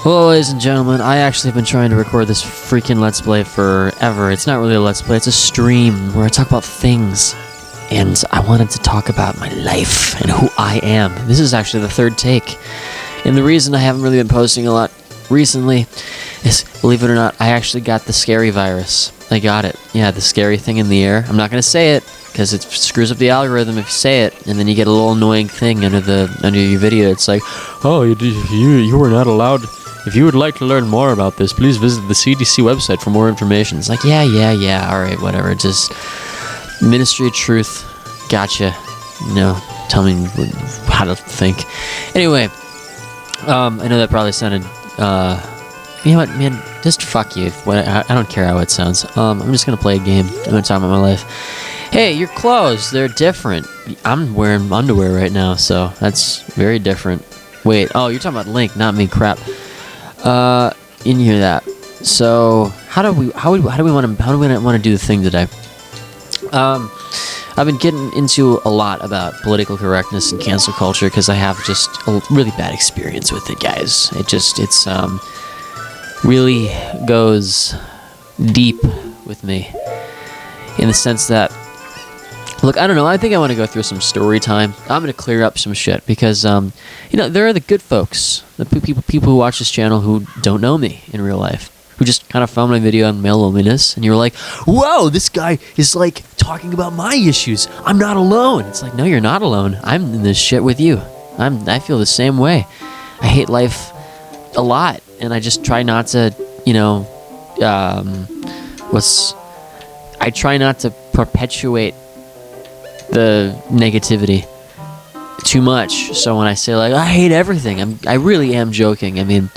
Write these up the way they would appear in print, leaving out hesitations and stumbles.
Well, ladies and gentlemen, I actually have been trying to record this freaking Let's Play forever. It's not really a Let's Play, it's a stream where I talk about things. And I wanted to talk about my life and who I am. This is actually the third take. And the reason I haven't really been posting a lot recently is, believe it or not, I actually got the scary virus. I got it. Yeah, the scary thing in the air. I'm not going to say it, because it screws up the algorithm if you say it, and then you get a little annoying thing under your video. It's like, oh, you were not allowed. If you would like to learn more about this, please visit the CDC website for more information. It's like, yeah, alright, whatever. Just Ministry of Truth, gotcha. Tell me how to think. Anyway, I know that probably sounded, you know what, man, just fuck you. I don't care how it sounds. I'm just gonna play a game. I'm gonna talk about my life. Hey, your clothes, they're different. I'm wearing underwear right now, so that's very different. Wait, oh, you're talking about Link, not me, crap. In hear that. So, how do we want to do the thing today? I've been getting into a lot about political correctness and cancel culture because I have just a really bad experience with it, guys. It's really goes deep with me in the sense that, look, I don't know, I think I want to go through some story time. I'm going to clear up some shit because, there are the good folks, the people who watch this channel who don't know me in real life, who just kind of found my video on male loneliness, and you're like, whoa, this guy is, like, talking about my issues. I'm not alone. It's like, no, you're not alone. I'm in this shit with you. I feel the same way. I hate life a lot, and I just try not to, I try not to perpetuate the negativity too much. So when I say, like, I hate everything, I really am joking. I mean,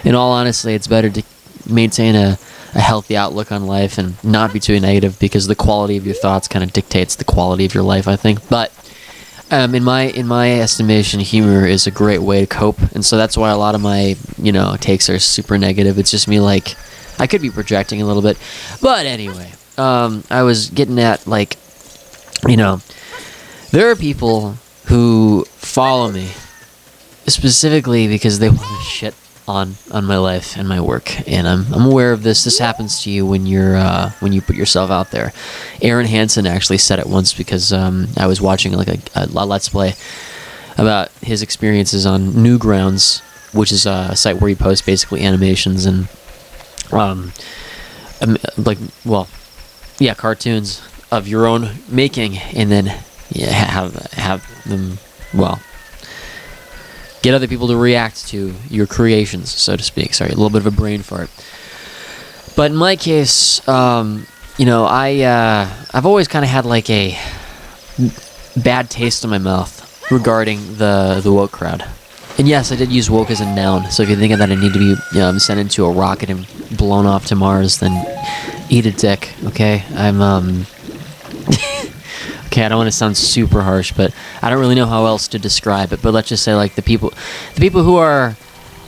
in all honesty, it's better to maintain a healthy outlook on life and not be too negative, because the quality of your thoughts kind of dictates the quality of your life, I think. But in my estimation, humor is a great way to cope, and so that's why a lot of my takes are super negative. It's just me, like, I could be projecting a little bit, but anyway, I was getting at, like, there are people who follow me specifically because they want to shit on my life and my work, and I'm aware of this. This happens to you when you put yourself out there. Aaron Hansen actually said it once because I was watching like a Let's Play about his experiences on Newgrounds, which is a site where he posts basically animations and cartoons of your own making, and then have them, get other people to react to your creations, so to speak. Sorry, a little bit of a brain fart. But in my case, I've always kind of had like a bad taste in my mouth regarding the woke crowd. And yes, I did use woke as a noun, so if you're thinking that I need to be sent into a rocket and blown off to Mars, then eat a dick, okay? Okay, I don't want to sound super harsh, but I don't really know how else to describe it. But let's just say, like, the people who are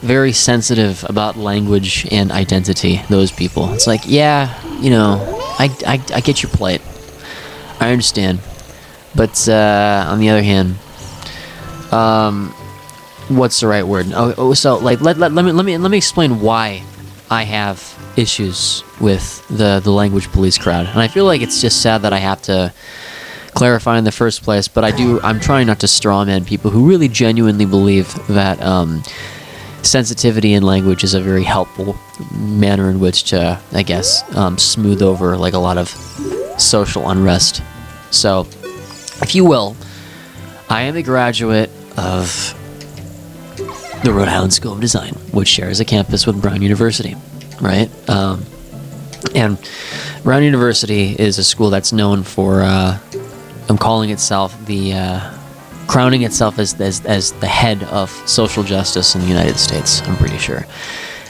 very sensitive about language and identity, those people. It's like, yeah, I get your plight. I understand. But on the other hand, what's the right word? So like, let me explain why I have issues with the language police crowd, and I feel like it's just sad that I have to clarify in the first place, but I'm trying not to strawman people who really genuinely believe that sensitivity in language is a very helpful manner in which to, I guess, smooth over like a lot of social unrest. So, if you will, I am a graduate of the Rhode Island School of Design, which shares a campus with Brown University, right? And Brown University is a school that's known for crowning itself as the head of social justice in the United States, I'm pretty sure.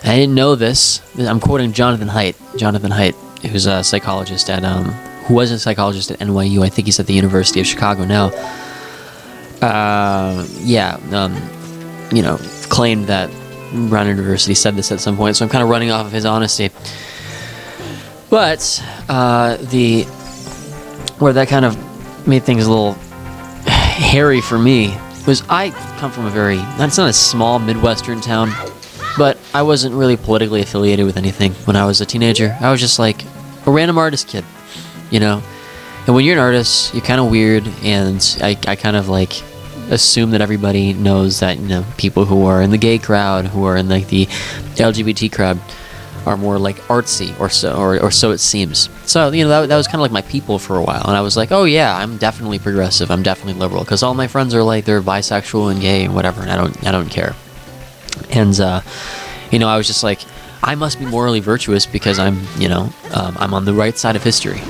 I didn't know this. I'm quoting Jonathan Haidt, who's a psychologist who was a psychologist at NYU. I think he's at the University of Chicago now. Claimed that Brown University said this at some point, so I'm kind of running off of his honesty. But where that kind of made things a little hairy for me was I come from it's not a small Midwestern town, But I wasn't really politically affiliated with anything when I was a teenager. I was just like a random artist kid, you know? And when you're an artist, you're kind of weird, and I kind of like assume that everybody knows that, you know, people who are in the gay crowd, who are in like the LGBT crowd, are more like artsy, or so it seems. So, you know, that was kind of like my people for a while, and I was like, oh yeah, I'm definitely progressive, I'm definitely liberal, because all my friends are like, they're bisexual and gay and whatever, and I don't care. And you know, I was just like, I must be morally virtuous because I'm, you know, I'm on the right side of history.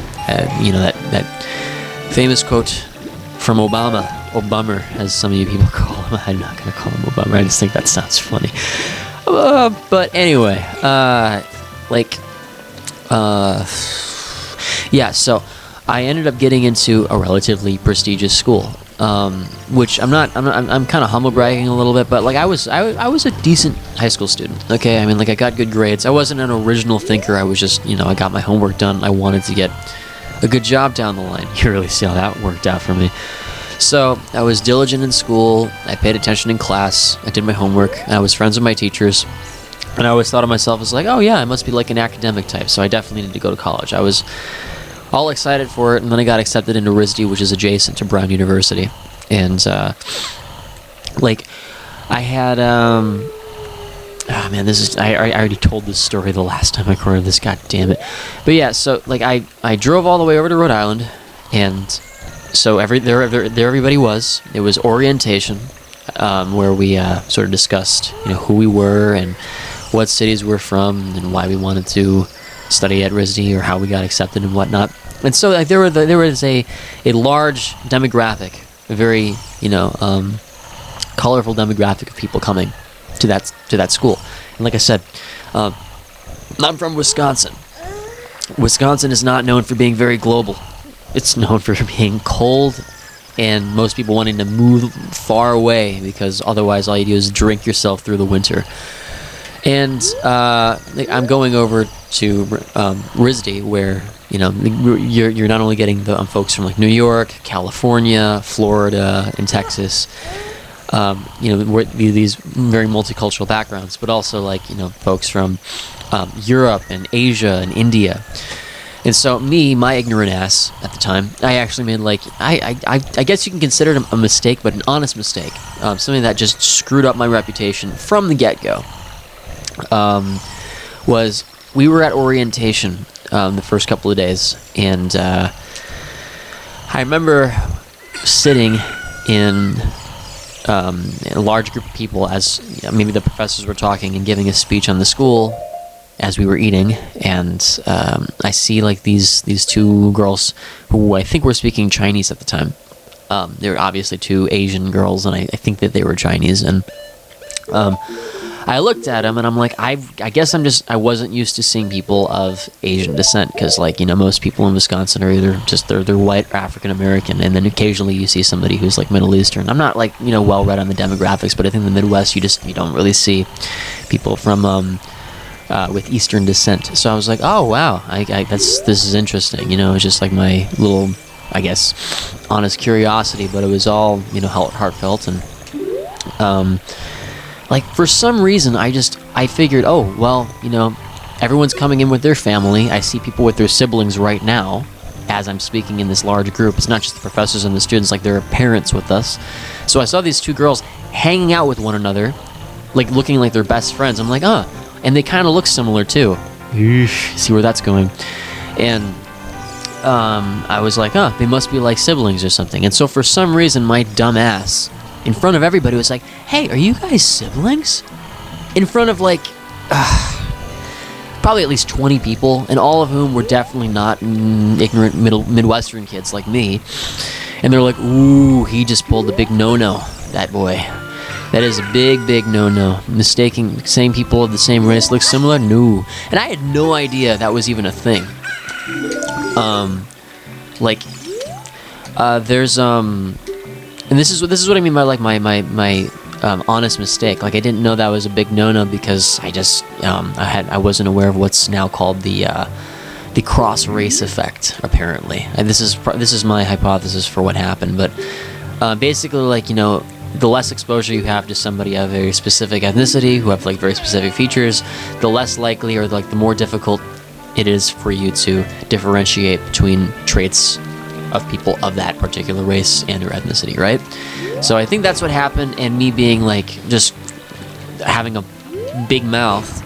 You know, that famous quote from Obama, as some of you people call him. I'm not going to call him Obama. I just think that sounds funny. But anyway, yeah. So I ended up getting into a relatively prestigious school, which I'm kind of humble bragging a little bit, but like I was a decent high school student. Okay, I mean, like I got good grades. I wasn't an original thinker. I was just, you know, I got my homework done. I wanted to get a good job down the line. You really see how that worked out for me. So I was diligent in school. I paid attention in class. I did my homework. I was friends with my teachers. And I always thought of myself as like, oh yeah, I must be like an academic type, so I definitely need to go to college. I was all excited for it, and then I got accepted into RISD, which is adjacent to Brown University. And like I had oh man, I already told this story the last time I recorded this, god damn it. But yeah, so like I drove all the way over to Rhode Island, and so there everybody was. It was orientation, where we sort of discussed, you know, who we were and what cities we're from and why we wanted to study at RISD or how we got accepted and whatnot. And so like, there was a large demographic, a very, you know, colorful demographic of people coming to that school. And like I said, I'm from Wisconsin. Wisconsin is not known for being very global. It's known for being cold, and most people wanting to move far away because otherwise all you do is drink yourself through the winter. And I'm going over to RISD, where, you know, you're not only getting the folks from like New York, California, Florida, and Texas, you know, these very multicultural backgrounds, but also like, you know, folks from Europe and Asia and India. And so my ignorant ass at the time, I actually made like, I guess you can consider it a mistake, but an honest mistake, something that just screwed up my reputation from the get-go. Was we were at orientation the first couple of days, and I remember sitting in a large group of people as, you know, maybe the professors were talking and giving a speech on the school as we were eating, and I see like these two girls who I think were speaking Chinese at the time. They were obviously two Asian girls, and I think that they were Chinese, and I looked at them and I'm like, I guess I wasn't used to seeing people of Asian descent, because, like, you know, most people in Wisconsin are either just they're white or African American, and then occasionally you see somebody who's like Middle Eastern. I'm not like, you know, well read on the demographics, but I think in the Midwest you don't really see people from with Eastern descent. So I was like, oh wow, this is interesting. You know, it's just like my little, I guess, honest curiosity, but it was all, you know, heartfelt. And like, for some reason, I figured, oh, well, you know, everyone's coming in with their family. I see people with their siblings right now as I'm speaking in this large group. It's not just the professors and the students, like there are parents with us. So I saw these two girls hanging out with one another, like looking like they're best friends. I'm like, and they kind of look similar too. See where that's going. And I was like, they must be like siblings or something. And so for some reason, my dumb ass, in front of everybody, was like, hey, are you guys siblings? In front of like probably at least 20 people, and all of whom were definitely not ignorant Midwestern kids like me. And they're like, ooh, he just pulled a big no-no, that boy. That is a big no-no. Saying people of the same race look similar? No. And I had no idea that was even a thing. There's and this is what I mean by like my honest mistake. Like, I didn't know that was a big no-no because I just I wasn't aware of what's now called the cross race effect, apparently. And this is my hypothesis for what happened, but basically, like, you know, the less exposure you have to somebody of a very specific ethnicity who have like very specific features, the less likely or like the more difficult it is for you to differentiate between traits of people of that particular race and or ethnicity, right? So I think that's what happened, and me being like just having a big mouth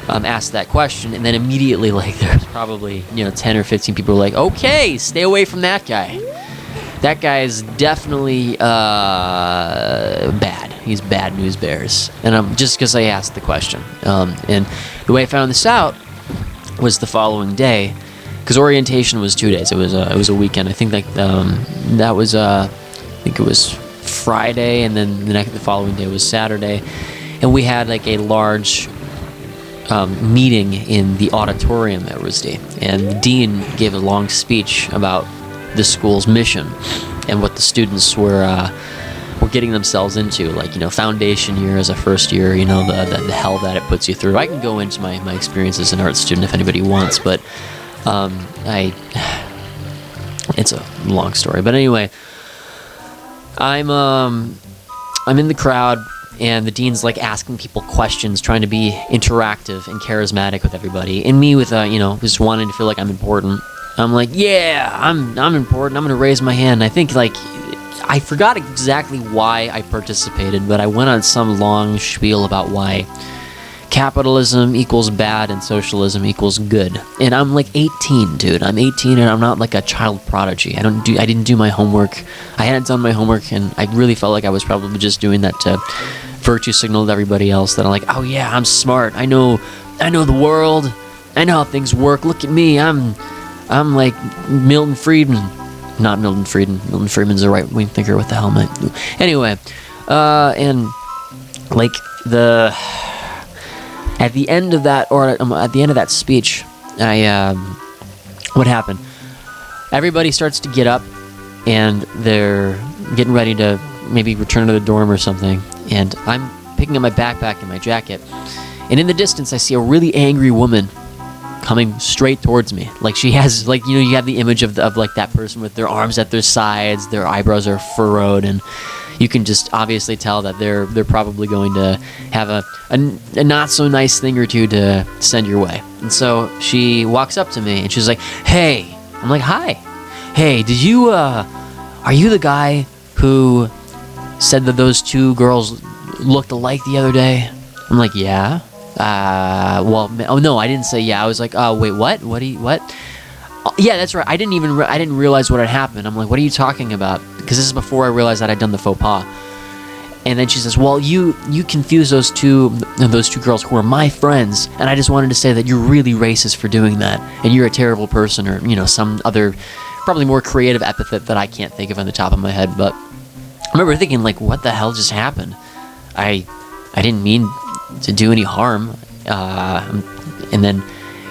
asked that question, and then immediately like there's probably 10 or 15 people were like, okay, stay away from that guy. That guy is definitely bad. He's bad news bears. And just because I asked the question. And the way I found this out was the following day, because orientation was 2 days. It was a weekend. I think that was I think it was Friday, and then the following day was Saturday, and we had like a large meeting in the auditorium at RISD, and the dean gave a long speech about the school's mission and what the students were getting themselves into, like foundation year as a first year, the hell that it puts you through. I can go into my experience as an art student if anybody wants, but it's a long story. But anyway, I'm in the crowd, and the dean's like asking people questions, trying to be interactive and charismatic with everybody, and me with just wanting to feel like I'm important. I'm like, yeah, I'm important. I'm gonna raise my hand. I think like I forgot exactly why I participated, but I went on some long spiel about why capitalism equals bad and socialism equals good. And I'm like 18, dude. I'm 18, and I'm not like a child prodigy. I didn't do my homework. I hadn't done my homework, and I really felt like I was probably just doing that to virtue signal to everybody else that I'm like, oh yeah, I'm smart. I know the world. I know how things work. Look at me. I'm like Milton Friedman. Not Milton Friedman. Milton Friedman's a right-wing thinker with the helmet. Anyway, and like at the end of that speech, what happened? Everybody starts to get up, and they're getting ready to maybe return to the dorm or something. And I'm picking up my backpack and my jacket, and in the distance, I see a really angry woman coming straight towards me. Like she has, like, you have the image of like that person with their arms at their sides, their eyebrows are furrowed, and you can just obviously tell that they're probably going to have a not so nice thing or two to send your way. And so she walks up to me and she's like, "Hey." I'm like, "Hi. Hey, are you the guy who said that those two girls looked alike the other day?" I'm like, "Yeah." No, I didn't say yeah. I was like, "Oh, wait, what? What? Oh, yeah, that's right. I didn't realize what had happened." I'm like, "What are you talking about?" Because this is before I realized that I'd done the faux pas. And then she says, "Well, you confused those two girls who are my friends, and I just wanted to say that you're really racist for doing that, and you're a terrible person," or some other, probably more creative epithet that I can't think of on the top of my head. But I remember thinking, like, what the hell just happened? I didn't mean to do any harm, and then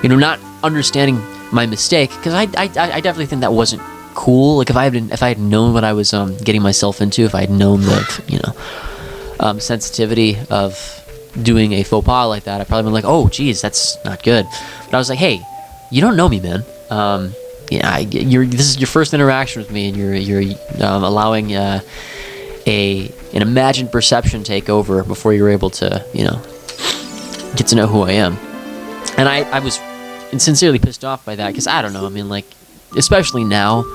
not understanding my mistake, because I definitely think that wasn't cool. Like if I had known what I was getting myself into, if I had known the sensitivity of doing a faux pas like that, I'd probably been like, "Oh geez, that's not good." But I was like, "Hey, you don't know me, man. This is your first interaction with me, and you're allowing an imagined perception take over before you're able to get to know who I am." And I was sincerely pissed off by that, because I don't know, I mean, like, especially now,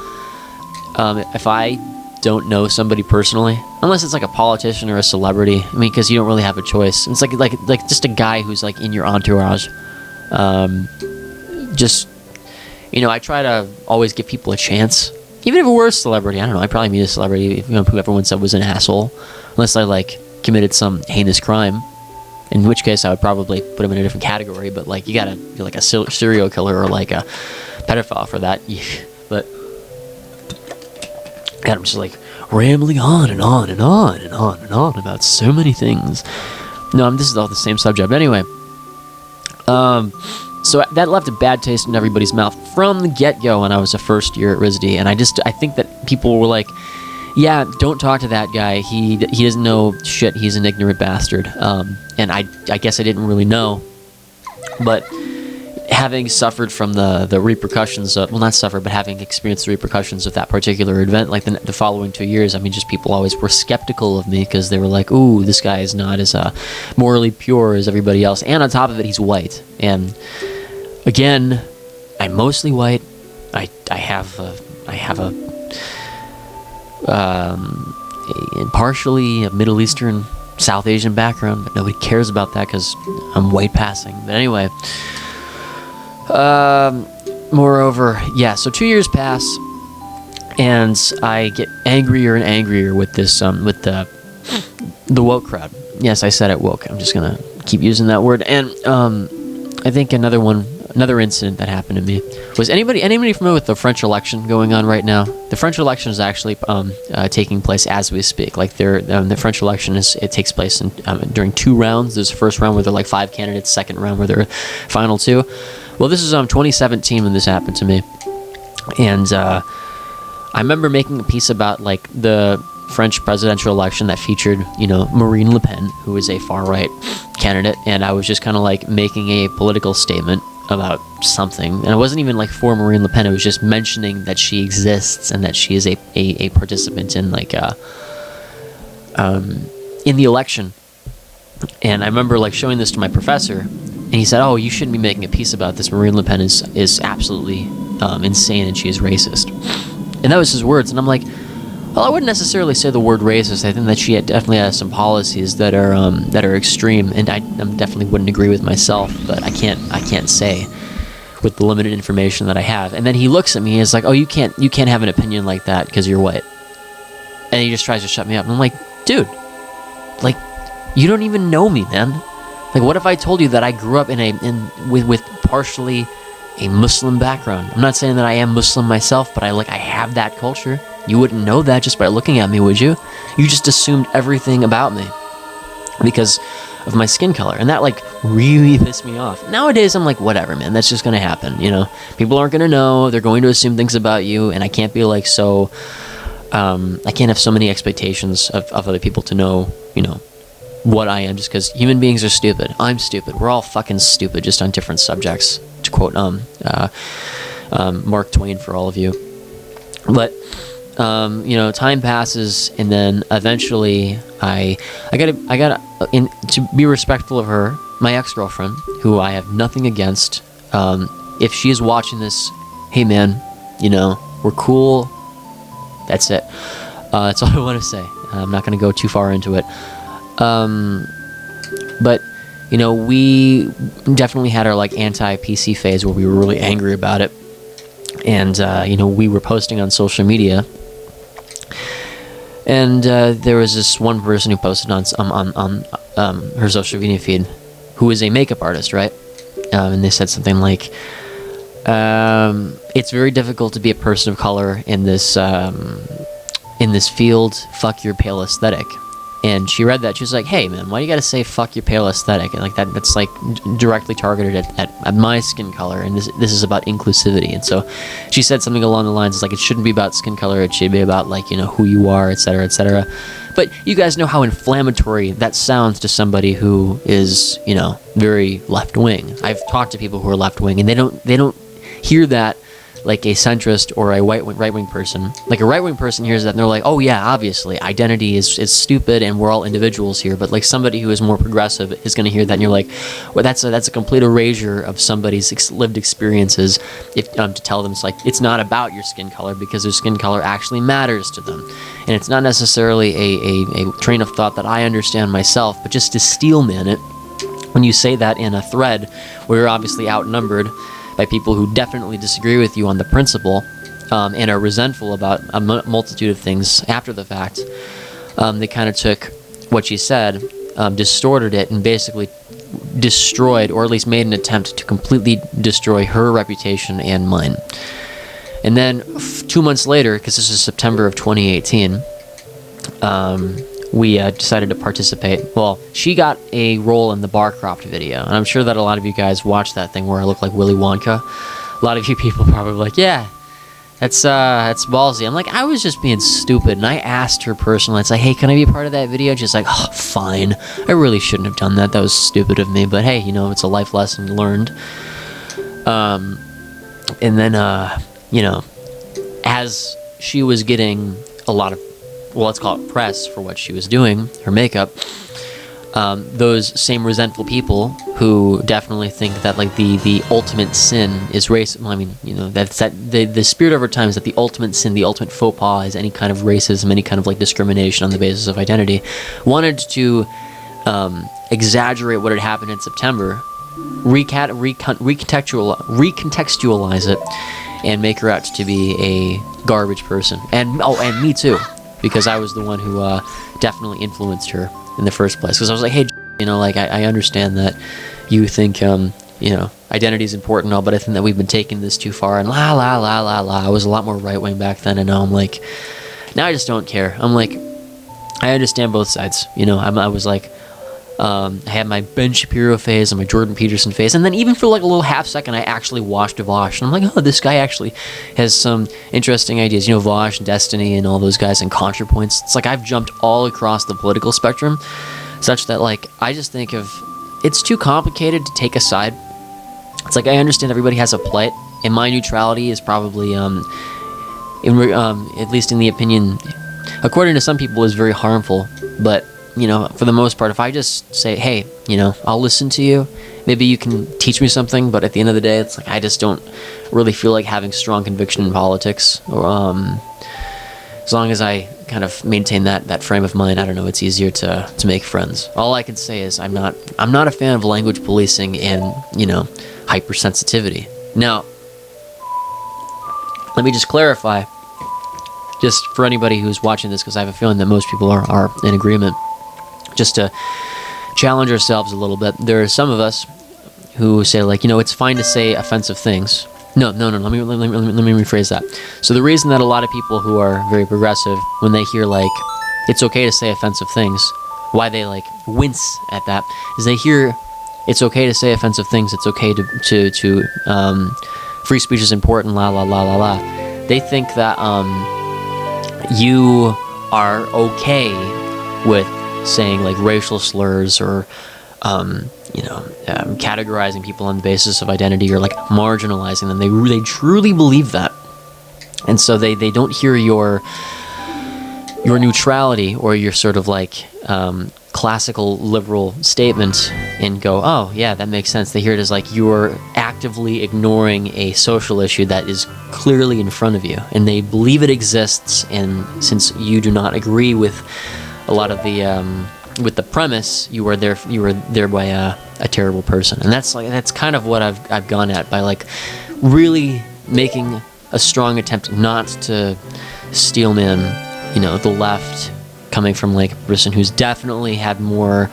if I don't know somebody personally, unless it's like a politician or a celebrity, I mean, because you don't really have a choice. It's like just a guy who's like in your entourage. I try to always give people a chance, even if it were a celebrity. I don't know, I'd probably meet a celebrity who everyone said was an asshole, unless I like committed some heinous crime, in which case I would probably put him in a different category. But like, you gotta be like a serial killer or like a pedophile for that. But God, I'm just like rambling on and on and on and on and on about so many things. No, this is all the same subject. But anyway, so that left a bad taste in everybody's mouth from the get-go when I was a first year at RISD. And I think that people were like, "Yeah, don't talk to that guy. He doesn't know shit. He's an ignorant bastard." And I guess I didn't really know. But having suffered from the repercussions of, well, not suffered, but having experienced the repercussions of that particular event, like the following 2 years, I mean, just people always were skeptical of me because they were like, ooh, this guy is not as morally pure as everybody else. And on top of it, he's white. And again, I'm mostly white. I have partially a Middle Eastern, South Asian background, but nobody cares about that because I'm white passing. But anyway, moreover, yeah, so 2 years pass, and I get angrier and angrier with this, with the woke crowd. Yes, I said it, woke. I'm just gonna keep using that word. And I think another incident that happened to me was, anybody familiar with the French election going on right now? The French election is actually taking place as we speak. Like, the French election takes place during 2 rounds. There's the first round where there are like 5 candidates, second round where there are final 2. Well, this is 2017 when this happened to me, and I remember making a piece about like the French presidential election that featured, Marine Le Pen, who is a far-right candidate, and I was just kind of like making a political statement about something, and it wasn't even like for Marine Le Pen. It was just mentioning that she exists and that she is a participant in like in the election. And I remember like showing this to my professor, and he said, "Oh, you shouldn't be making a piece about this. Marine Le Pen is absolutely insane, and she is racist." And that was his words, and I'm like, well, I wouldn't necessarily say the word racist. I think that she definitely has some policies that are extreme, and I definitely wouldn't agree with myself. But I can't say with the limited information that I have. And then he looks at me and is like, "Oh, you can't have an opinion like that because you're white." And he just tries to shut me up. And I'm like, dude, like, you don't even know me, man. Like, what if I told you that I grew up with partially a Muslim background? I'm not saying that I am Muslim myself, but I have that culture. You wouldn't know that just by looking at me, would you? You just assumed everything about me because of my skin color, and that like really pissed me off. Nowadays, I'm like, whatever, man. That's just gonna happen. People aren't gonna know. They're going to assume things about you, and I can't be like so. I can't have so many expectations of other people to know, what I am, just because human beings are stupid. I'm stupid. We're all fucking stupid, just on different subjects. To quote Mark Twain for all of you. But time passes, and then eventually I gotta to be respectful of her, my ex-girlfriend, who I have nothing against. If she is watching this, hey man, we're cool. That's it. That's all I want to say. I'm not gonna go too far into it. But we definitely had our like anti-PC phase where we were really angry about it. And, we were posting on social media, and there was this one person who posted on her social media feed who is a makeup artist, right? And they said something like, it's very difficult to be a person of color in this field, fuck your pale aesthetic. And she read that. She was like, hey, man, why do you got to say fuck your pale aesthetic? And like that's like directly targeted at my skin color. And this is about inclusivity. And so she said something along the lines, like, it shouldn't be about skin color. It should be about, like, who you are, et cetera, et cetera. But you guys know how inflammatory that sounds to somebody who is, very left-wing. I've talked to people who are left-wing, and they don't hear that like a centrist or a right-wing person. Like a right-wing person hears that and they're like, oh yeah, obviously identity is stupid and we're all individuals here. But like somebody who is more progressive is going to hear that and you're like, well, that's a complete erasure of somebody's lived experiences if to tell them it's not about your skin color, because their skin color actually matters to them. And it's not necessarily a train of thought that I understand myself, but just to steelman it when you say that in a thread where you're obviously outnumbered by people who definitely disagree with you on the principle, and are resentful about a multitude of things after the fact. They kind of took what she said, distorted it, and basically destroyed, or at least made an attempt to completely destroy her reputation and mine. And then 2 months later, because this is September of 2018, we decided to participate. Well, she got a role in the Barcroft video, and I'm sure that a lot of you guys watched that thing where I look like Willy Wonka. A lot of you people probably like, yeah, that's ballsy. I'm like, I was just being stupid, and I asked her personally. It's like, hey, can I be a part of that video? She's like, oh, fine. I really shouldn't have done that. That was stupid of me, but hey, it's a life lesson learned. And then, you know, as she was getting a lot of, well, let's call it press for what she was doing, her makeup, those same resentful people who definitely think that, like, the ultimate sin is race. Well, I mean, you know, that's that the spirit over time is that the ultimate sin, the ultimate faux pas, is any kind of racism, any kind of like discrimination on the basis of identity. Wanted to exaggerate what had happened in September, recontextualize it, and make her out to be a garbage person. And me too, because I was the one who definitely influenced her in the first place. Because I was like, hey, you know, like, I understand that you think, you know, identity is important and all, but I think that we've been taking this too far, and la la la la la. I was a lot more right wing back then, and now I'm like, now I just don't care. I'm like, I understand both sides. You know, I was like, I had my Ben Shapiro phase and my Jordan Peterson phase, and then even for like a little half second, I actually watched Vosh, and I'm like, oh, this guy actually has some interesting ideas. You know, Vosh and Destiny and all those guys and ContraPoints. It's like I've jumped all across the political spectrum, such that, like, I just think of it's too complicated to take a side. It's like I understand everybody has a plight, and my neutrality is probably, at least in the opinion, according to some people, is very harmful, but, you know, for the most part, if I just say, hey, you know, I'll listen to you, maybe you can teach me something, but at the end of the day, it's like I just don't really feel like having strong conviction in politics. Or as long as I kind of maintain that frame of mind, I don't know, it's easier to make friends. All I can say is I'm not a fan of language policing and, you know, hypersensitivity. Now, let me just clarify, just for anybody who's watching this, because I have a feeling that most people are in agreement, just to challenge ourselves a little bit. There are some of us who say, like, you know, it's fine to say offensive things. No, let me rephrase that. So the reason that a lot of people who are very progressive, when they hear, like, it's okay to say offensive things, why they, like, wince at that, is they hear it's okay to say offensive things, it's okay to free speech is important, la la la la la. They think that you are okay with saying, like, racial slurs or you know, categorizing people on the basis of identity, or like marginalizing them. They truly believe that, and so they don't hear your neutrality or your sort of like classical liberal statement and go, oh yeah, that makes sense. They hear it as like you're actively ignoring a social issue that is clearly in front of you, and they believe it exists, and since you do not agree with a lot of the with the premise, you were thereby a terrible person. And that's kind of what I've gone at, by like really making a strong attempt not to steelman, you know, the left, coming from like a person who's definitely had more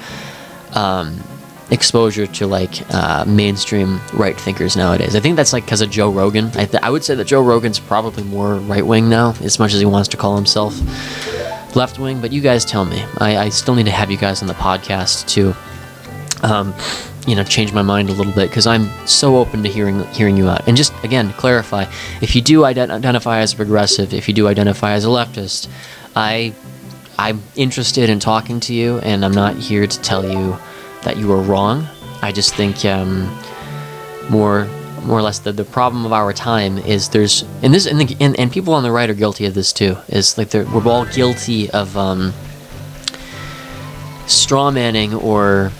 exposure to like mainstream right thinkers nowadays. I think that's like because of Joe Rogan. I would say that Joe Rogan's probably more right wing now, as much as he wants to call himself left wing, but you guys tell me. I still need to have you guys on the podcast to you know, change my mind a little bit, because I'm so open to hearing you out. And just again to clarify, if you do identify as a progressive, if you do identify as a leftist, I'm interested in talking to you, and I'm not here to tell you that you are wrong. I just think more or less the problem of our time is there's and people on the right are guilty of this too, is like we're all guilty of strawmanning or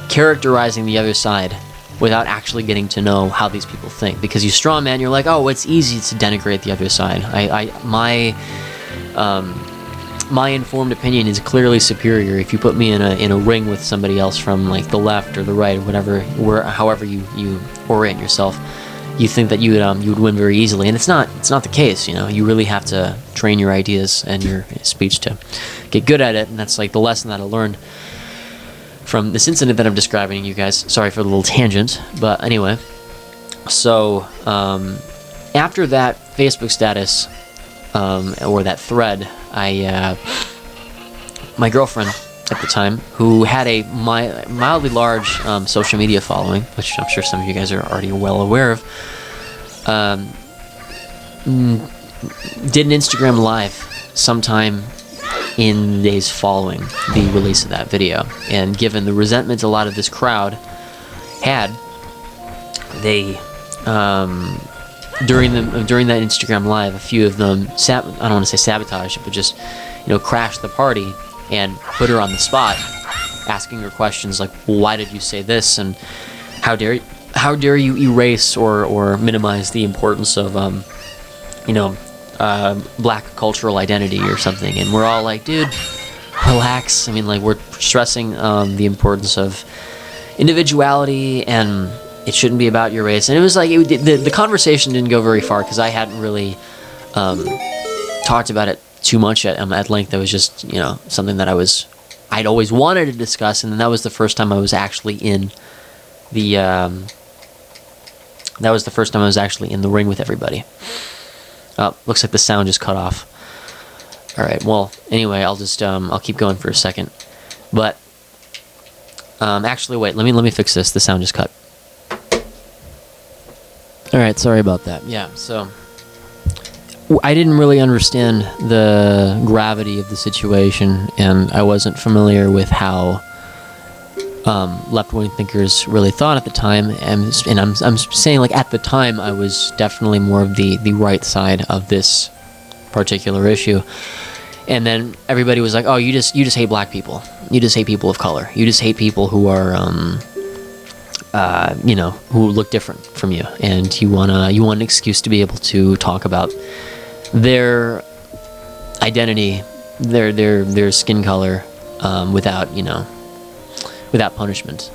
characterizing the other side without actually getting to know how these people think. Because you strawman, you're like, oh, it's easy to denigrate the other side. My informed opinion is clearly superior. If you put me in a ring with somebody else from like the left or the right or whatever, however you orient yourself, you think that you would win very easily, and it's not the case. You know, you really have to train your ideas and your speech to get good at it, and that's like the lesson that I learned from this incident that I'm describing to you guys. Sorry for the little tangent, but anyway. So after that Facebook status or that thread, my girlfriend at the time, who had a mildly large social media following, which I'm sure some of you guys are already well aware of, did an Instagram live sometime in days following the release of that video. And given the resentment a lot of this crowd had, they during that Instagram live, a few of them I don't want to say sabotage, but just crashed the party and put her on the spot, asking her questions like, well, why did you say this, and how dare you erase or minimize the importance of black cultural identity or something. And we're all like, dude, relax. I mean, like, we're stressing the importance of individuality, and it shouldn't be about your race. And it was like the conversation didn't go very far because I hadn't really talked about it too much at length. It was just something that I'd always wanted to discuss, and then that was the first time I was actually in the ring with everybody. Looks like the sound just cut off. All right. Well, anyway, I'll just I'll keep going for a second. But actually, wait. Let me fix this. The sound just cut. All right. Sorry about that. Yeah. So I didn't really understand the gravity of the situation, and I wasn't familiar with how left-wing thinkers really thought at the time. And I'm saying, like, at the time, I was definitely more of the right side of this particular issue. And then everybody was like, "Oh, you just hate black people. You just hate people of color. You just hate people who are who look different from you, and you want an excuse to be able to talk about their identity, their skin color, without punishment."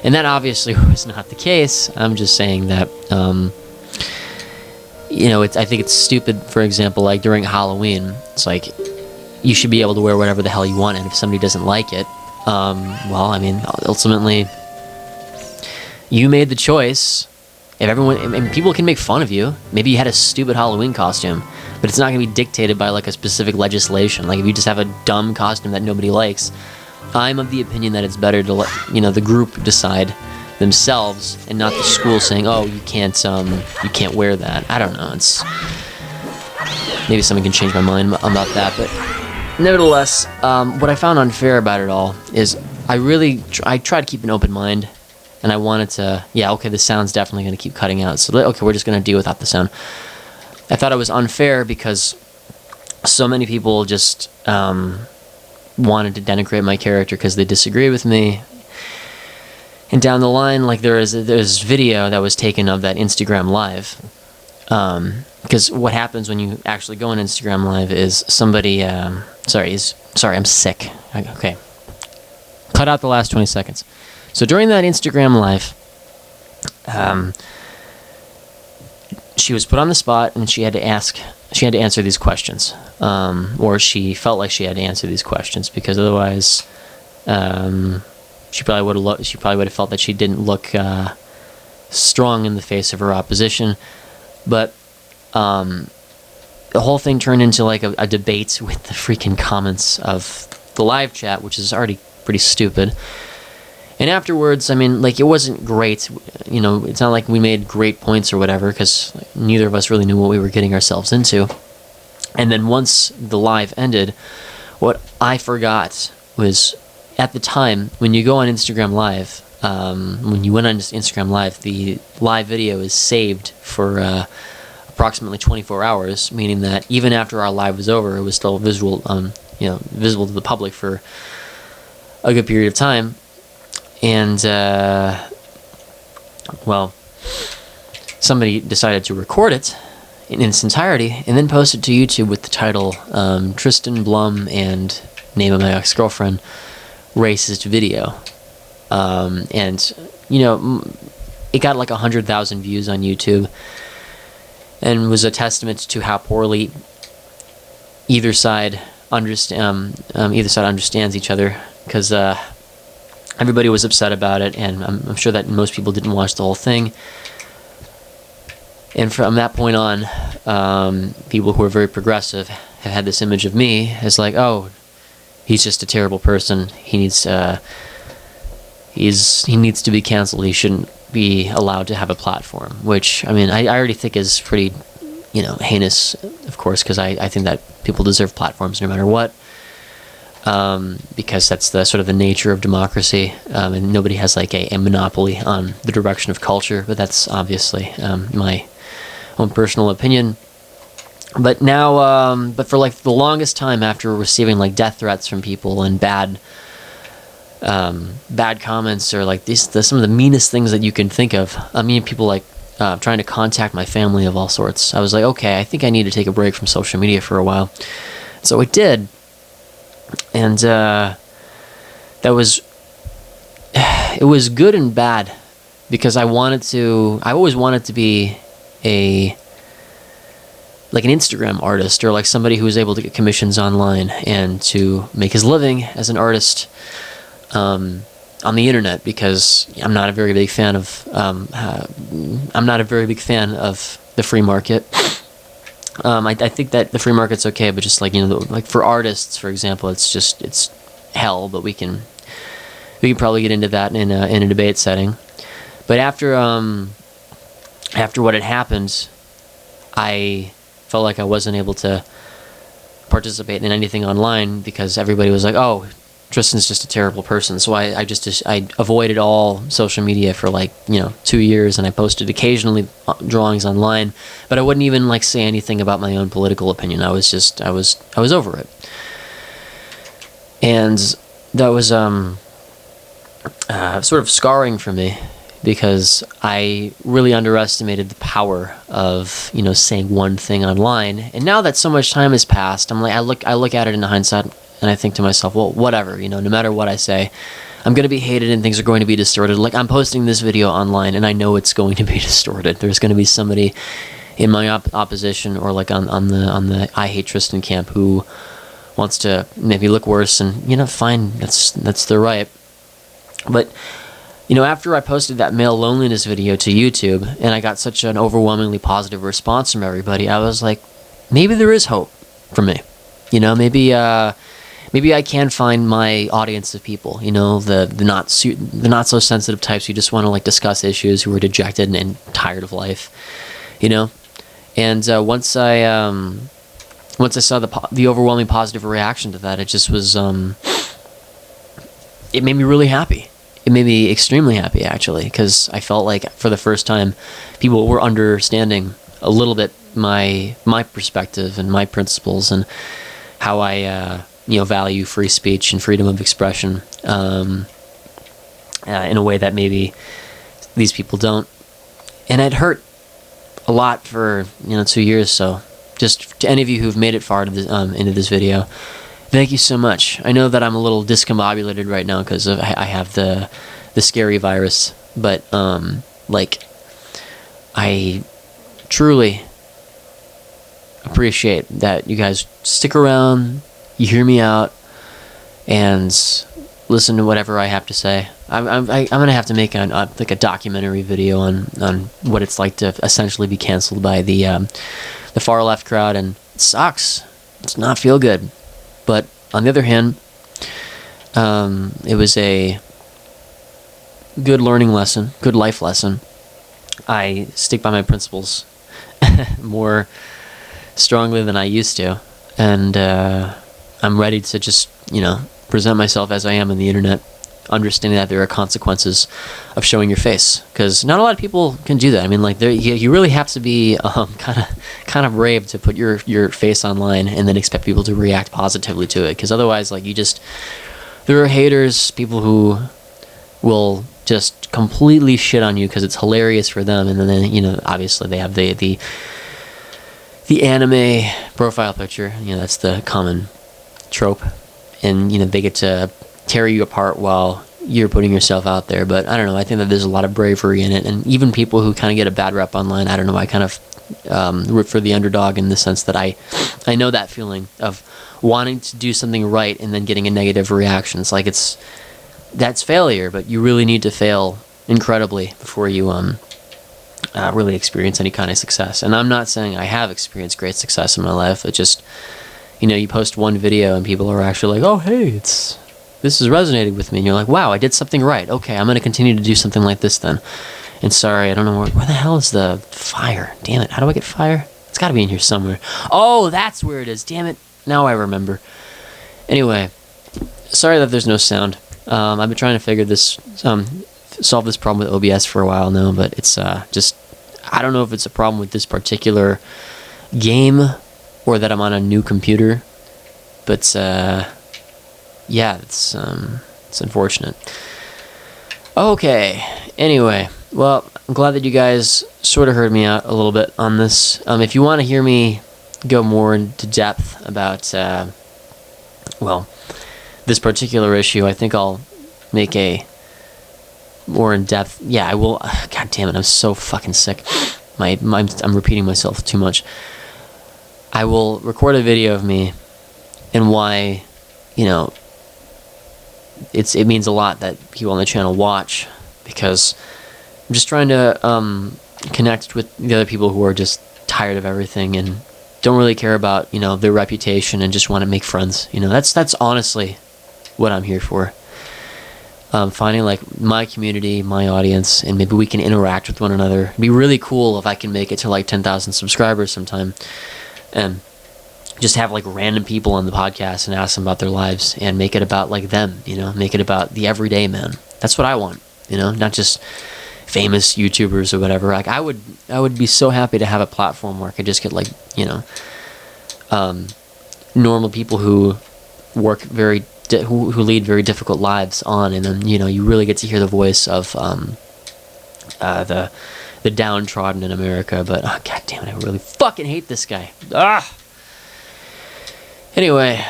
And that obviously was not the case. I'm just saying that I think it's stupid. For example, like during Halloween, it's like you should be able to wear whatever the hell you want, and if somebody doesn't like it, well, I mean, ultimately you made the choice. If everyone, and people can make fun of you. Maybe you had a stupid Halloween costume, but it's not going to be dictated by like a specific legislation. Like if you just have a dumb costume that nobody likes, I'm of the opinion that it's better to let the group decide themselves, and not the school saying, "Oh, you can't wear that." I don't know. It's maybe someone can change my mind about that, but nevertheless, what I found unfair about it all is I try to keep an open mind. And I wanted to, the sound's definitely going to keep cutting out. So, okay, we're just going to deal without the sound. I thought it was unfair because so many people just wanted to denigrate my character because they disagree with me. And down the line, like there's video that was taken of that Instagram Live. Because what happens when you actually go on Instagram Live is somebody, sorry, I'm sick. Okay. Cut out the last 20 seconds. So during that Instagram Live, she was put on the spot, and she had to answer these questions, or she felt like she had to answer these questions, because otherwise, she probably would have felt that she didn't look strong in the face of her opposition. But the whole thing turned into like a debate with the freaking comments of the live chat, which is already pretty stupid. And afterwards, I mean, like, it wasn't great. It's not like we made great points or whatever, because neither of us really knew what we were getting ourselves into. And then once the live ended, what I forgot was, at the time, when you go on Instagram Live, when you went on Instagram Live, the live video is saved for approximately 24 hours, meaning that even after our live was over, it was still visible to the public for a good period of time. And, somebody decided to record it in its entirety and then post it to YouTube with the title, Tristan Blum and name of my ex-girlfriend, racist video. It got like 100,000 views on YouTube, and was a testament to how poorly either side understands each other, because, everybody was upset about it, and I'm sure that most people didn't watch the whole thing. And from that point on, people who are very progressive have had this image of me as like, oh, he's just a terrible person. He needs to be canceled. He shouldn't be allowed to have a platform. Which, I mean, I already think is pretty, heinous, of course, because I think that people deserve platforms no matter what. because that's the sort of the nature of democracy, and nobody has like a monopoly on the direction of culture. But that's obviously my own personal opinion. But now, but for like the longest time, after receiving like death threats from people and bad comments, or like some of the meanest things that you can think of. I mean, people like trying to contact my family of all sorts. I was like, okay, I think I need to take a break from social media for a while. So I did. And it was good and bad, because I always wanted to be like an Instagram artist, or like somebody who was able to get commissions online and to make his living as an artist on the internet, because I'm not a very big fan of the free market. I think that the free market's okay, but just like, like for artists, for example, it's hell. But we can probably get into that in a debate setting. But after what had happened, I felt like I wasn't able to participate in anything online, because everybody was like, "Oh, Tristan's just a terrible person." So I avoided all social media for like 2 years, and I posted occasionally drawings online, but I wouldn't even like say anything about my own political opinion. I was over it, and that was sort of scarring for me, because I really underestimated the power of saying one thing online. And now that so much time has passed, I'm like, I look at it in hindsight, and I think to myself, well, whatever, no matter what I say, I'm going to be hated and things are going to be distorted. Like, I'm posting this video online and I know it's going to be distorted. There's going to be somebody in my opposition, or like on the I Hate Tristan camp, who wants to maybe look worse, and fine, that's their right. But after I posted that male loneliness video to YouTube, and I got such an overwhelmingly positive response from everybody, I was like, maybe there is hope for me. Maybe I can find my audience of people, the not so sensitive types who just want to like discuss issues, who are dejected and tired of life, And once I saw the overwhelming positive reaction to that, it just was it made me really happy. It made me extremely happy, actually, because I felt like for the first time people were understanding a little bit my perspective and my principles, and how I value free speech and freedom of expression in a way that maybe these people don't. And it hurt a lot for 2 years. So just to any of you who've made it far into this video, thank you so much. I know that I'm a little discombobulated right now because I have the scary virus, but I truly appreciate that you guys stick around, you hear me out, and listen to whatever I have to say. I'm gonna have to make a documentary video on what it's like to essentially be canceled by the far left crowd, and it sucks. It does not feel good. But on the other hand, it was a good learning lesson, good life lesson. I stick by my principles more strongly than I used to, and I'm ready to just present myself as I am on the internet, understanding that there are consequences of showing your face, because not a lot of people can do that. I mean, like, you really have to be kind of brave to put your face online and then expect people to react positively to it, because otherwise, like, there are haters, people who will just completely shit on you because it's hilarious for them, and then obviously they have the anime profile picture, that's the common trope, and they get to tear you apart while you're putting yourself out there. But I don't know, I think that there's a lot of bravery in it, and even people who kind of get a bad rep online, I don't know, I kind of root for the underdog, in the sense that I know that feeling of wanting to do something right and then getting a negative reaction. It's like that's failure, but you really need to fail incredibly before you really experience any kind of success. And I'm not saying I have experienced great success in my life. It just, you post one video and people are actually like, oh, hey, this is resonating with me. And you're like, wow, I did something right. Okay, I'm going to continue to do something like this then. And sorry, I don't know where the hell is the fire? Damn it, how do I get fire? It's got to be in here somewhere. Oh, that's where it is. Damn it, now I remember. Anyway, sorry that there's no sound. I've been trying to solve this problem with OBS for a while now, but it's just, I don't know if it's a problem with this particular game or that I'm on a new computer, but yeah, it's unfortunate. Okay, anyway, well, I'm glad that you guys sort of heard me out a little bit on this. If you want to hear me go more into depth about, well, this particular issue, I think I'll make a more in-depth, yeah, I will. God damn it, I'm so fucking sick. I'm repeating myself too much. I will record a video of me and why, you know, it means a lot that people on the channel watch, because I'm just trying to connect with the other people who are just tired of everything and don't really care about, you know, their reputation and just want to make friends. You know, that's honestly what I'm here for. Finding like my community, my audience, and maybe we can interact with one another. It'd be really cool if I can make it to like 10,000 subscribers sometime, and just have like random people on the podcast and ask them about their lives and make it about like them, you know, make it about the everyday man. That's what I want, you know, not just famous YouTubers or whatever. Like I would be so happy to have a platform where I could just get like, you know, normal people who work who lead very difficult lives on, and then, you know, you really get to hear the voice of the downtrodden in America. But god damn it, I really fucking hate this guy. Anyway,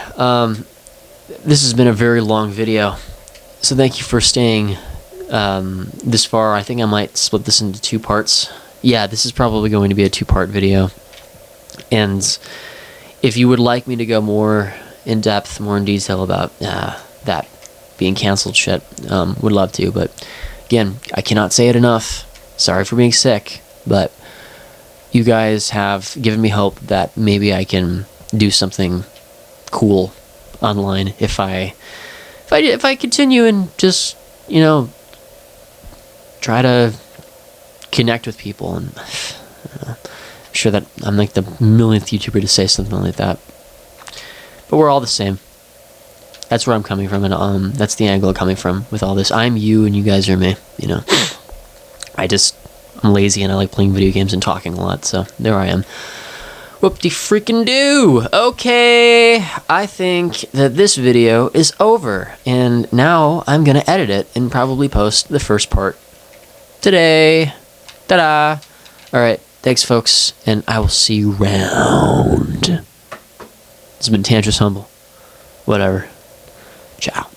this has been a very long video, so thank you for staying this far. I think I might split this into 2 parts. Yeah, this is probably going to be a 2-part video, and if you would like me to go more in depth, more in detail about that being canceled shit, would love to, but again, I cannot say it enough. Sorry for being sick, but you guys have given me hope that maybe I can do something cool online if I continue and just, you know, try to connect with people. And I'm sure that I'm like the millionth YouTuber to say something like that, but we're all the same. That's where I'm coming from, and that's the angle I'm coming from with all this. I'm you and you guys are me, you know. I'm lazy and I like playing video games and talking a lot, so there I am. Whoop-de-freaking-do! Okay, I think that this video is over, and now I'm gonna edit it and probably post the first part today. Ta-da! Alright, thanks folks, and I will see you round. It's been Tantris Humble. Whatever. Ciao.